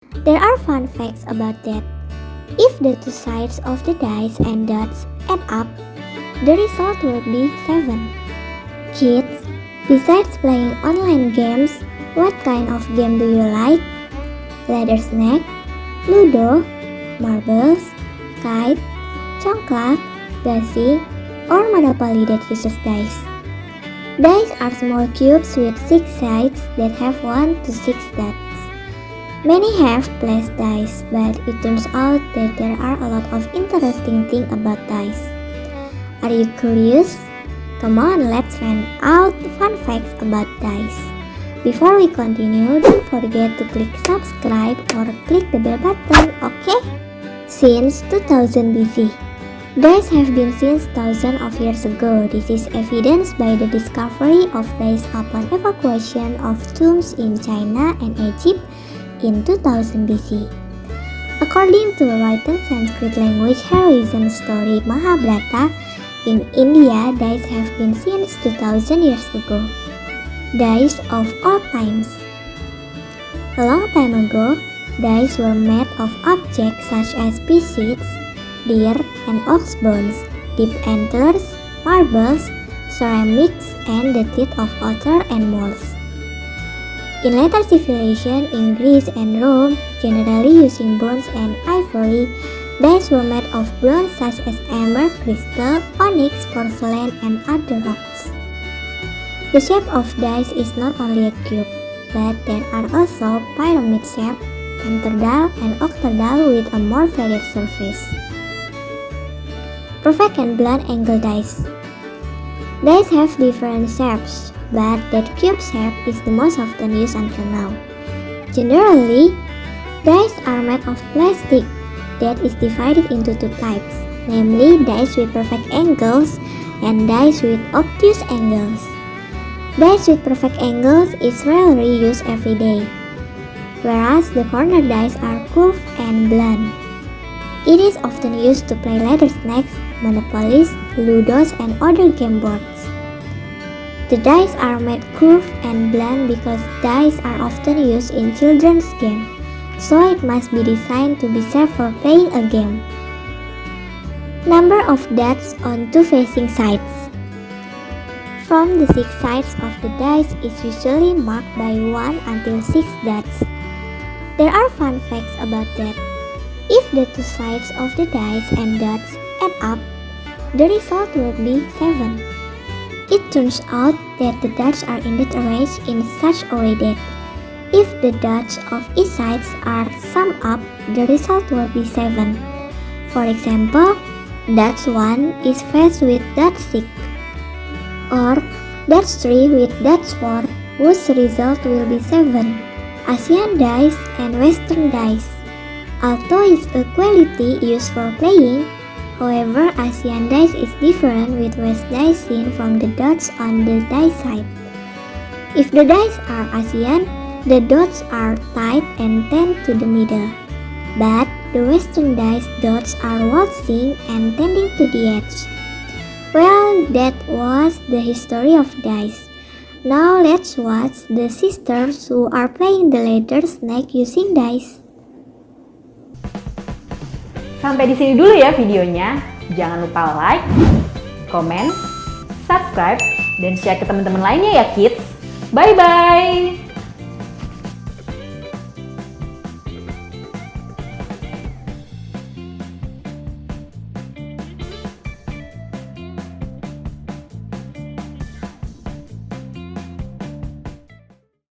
There are fun facts about that. If the two sides of the dice and dots add up, the result will be 7. Kids, besides playing online games, what kind of game do you like? Ladder snack, Ludo, marbles, kite, congklak, gasing, or Monopoly that uses dice. Dice are small cubes with 6 sides that have 1 to 6 dots. Many have placed dice, but it turns out that there are a lot of interesting things about dice. Are you curious? Come on, let's find out fun facts about dice. Before we continue, don't forget to click subscribe or click the bell button, okay? Since 2000 BC, dice have been since thousands of years ago. This is evidenced by the discovery of dice upon evacuation of tombs in China and Egypt in 2000 BC. According to a written Sanskrit language heroism story Mahabharata, in India, dice have been since 2000 years ago. Dice of all times. A long time ago, dice were made of objects such as pea seeds, deer and ox bones, deep antlers, marbles, ceramics, and the teeth of otter and moles. In later civilization in Greece and Rome, generally using bronze and ivory, dice were made of bronze such as amber, crystal, onyx, porcelain, and other rocks. The shape of dice is not only a cube, but there are also pyramid shape, pentadal, and octadal with a more varied surface. Perfect and blunt angle dice. Dice have different shapes, but that cube shape is the most often used until now. Generally, dice are made of plastic that is divided into two types, namely dice with perfect angles and dice with obtuse angles. Dice with perfect angles is rarely used every day, whereas the corner dice are curved and blunt. It is often used to play ladder snacks, monopolies, ludos, and other game boards. The dice are made curved and blunt because dice are often used in children's games, so it must be designed to be safe for playing a game. Number of dots on two facing sides. From the 6 sides of the dice is usually marked by 1 until 6 dots. There are fun facts about that. If the two sides of the dice and dots add up, the result will be 7. It turns out that the dots are indeed arranged in such a way that if the dots of each side are summed up, the result will be 7. For example, dots 1 is faced with dots 6, or dots 3 with dots 4, whose result will be 7. Asian dice and Western dice. Although it's a quality used for playing, however, Asian dice is different with West dice seen from the dots on the dice side. If the dice are Asian, the dots are tight and tend to the middle, but the Western dice dots are waltzing and tending to the edge. Well, that was the history of dice. Now let's watch the sisters who are playing the ladder snack using dice. Sampai di sini dulu ya videonya. Jangan lupa like, comment, subscribe, dan share ke teman-teman lainnya ya kids. Bye-bye!